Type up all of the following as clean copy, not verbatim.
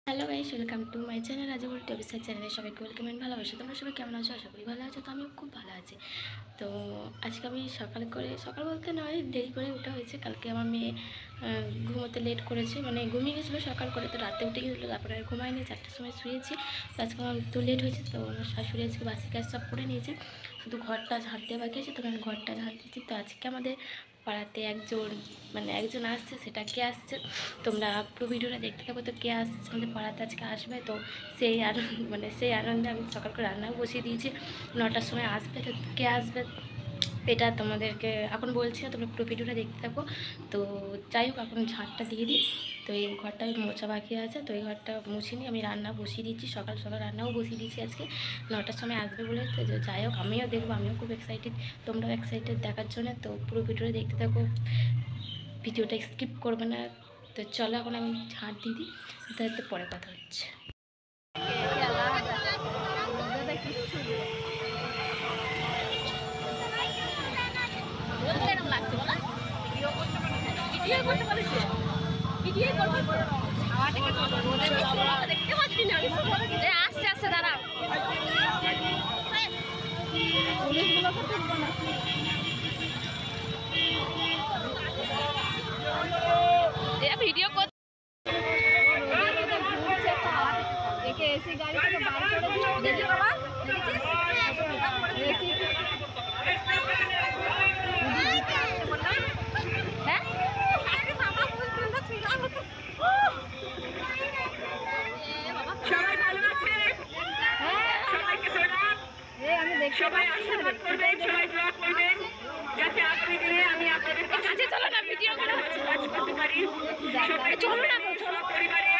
Hello guys, welcome to my channel Rajibul টেবিসের চ্যানেলে সবাইকে ওয়েলকাম। ভালো আছো তোমরা সবাই? কেমন আছো? আশা করি ভালো আছো। তো আমিও খুব ভালো আছি। তো আজকে আমি সকাল বলতে নয়, দেরি করে ওঠা হয়েছে। কালকে আমার মেয়ে ঘুমোতে লেট করেছে, মানে ঘুমিয়ে গেছিলো সকাল করে, তো রাতে উঠে গেছিলো, তারপরে আর ঘুমায়নি। 4টার সময় শুয়েছি। তো আজকে আমার তো লেট হয়েছে, তো আমার শাশুড়ি আজকে বাসি কাজ সব করে নিয়েছে, শুধু ঘরটা ঝাড় দিয়ে বাকি আছে। তো আমি ঘরটা ঝাড় দিচ্ছি। তো আজকে আমাদের পাড়াতে একজন আসছে। সেটা কে আসছে তোমরা পুরো ভিডিওটা দেখতে থাকো। তো কে আসছে আমাদের পাড়াতে আজকে আসবে, তো সেই আনন্দে আমি সকাল করে রান্নাও বসিয়ে দিয়েছি। 9টার সময় আসবে। তো কে আসবে এটা তোমাদেরকে এখন বলছি না, তোমরা পুরো ভিডিওটা দেখতে থাকো। তো যাই হোক, এখন ঝাঁটটা দিয়ে দিই। তো এই ঘরটা মোছা বাকি আছে, তো এই ঘরটা মুছিনি, আমি রান্না বসিয়ে দিচ্ছি। সকাল সকাল রান্নাও বসিয়ে দিচ্ছি আজকে 9টার সময় আসবে বলে। তো যাই হোক, আমিও দেখবো, আমিও খুব এক্সাইটেড, তোমরাও এক্সাইটেড দেখার জন্য। তো পুরো ভিডিওটা দেখতে থাকো, ভিডিওটা স্কিপ করবে না। তো চলো এখন আমি ঝাঁট দিয়ে দিই, তাহলে পরে কথা হচ্ছে। আসছে আসছে দাঁড়াও, ভিডিও এসি গাড়ি থেকে বার করে দেখি বাবা, হ্যাঁ সবাই ভালো আছে? সবাইকে প্রণাম। সবাই আশীর্বাদ করবেন, সবাই দোয়া করবেন যাতে আগামী দিনে আমি আপনাদের কাছে চলো না, ভিডিও করা হচ্ছে। কাজ করতে পারি। সবাই চলো না, পরিবারে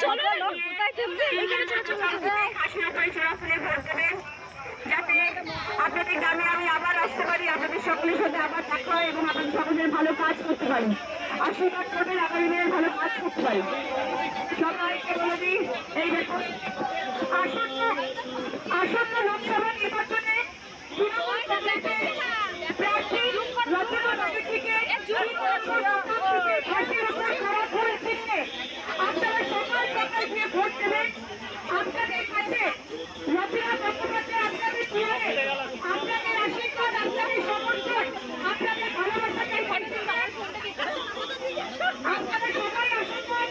চলো না, কোথায় তুমি? হাসিনা করে চলাফলে ভোট দেবেন, যাতে আপনাদের গ্রামে আমি আবার আসতে পারি, আপনাদের সকলের সাথে আবার দেখা হয় এবং আপনাদের সকলের ভালো কাজ করতে পারি। আশীর্বাদ করবেন, আগামী দিনে ভালো কাজ করতে পারি। সবাইকে বলে দিই, এই দেখুন আসন্ন লোকসভা নির্বাচনে তৃণমূল কংগ্রেসের প্রার্থী রচনা ব্যানার্জিকে ফাঁসির উপর করা করে চিহ্নে আপনারা সকাল সকাল গিয়ে ভোট দেবেন। আপনাদের কাছে রচনা বন্দ্যোপাধ্যায় আপনাদের জীবনে আপনাদের আশীর্বাদ, আপনাদের সমর্থন, আপনাদের ভালোবাসাকে আপনারা সবাই আশীর্বাদ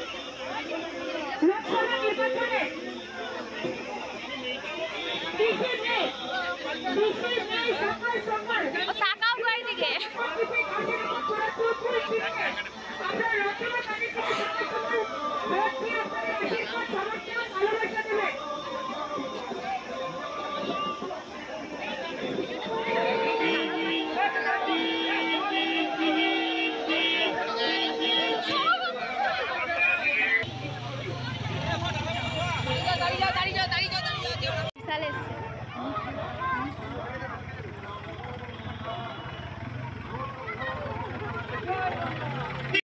লোকসভা নির্বাচনে সকাল সকাল তাকাও গাড়ি দিকে। আপনার রচনা ভালোবাসা দেবেন।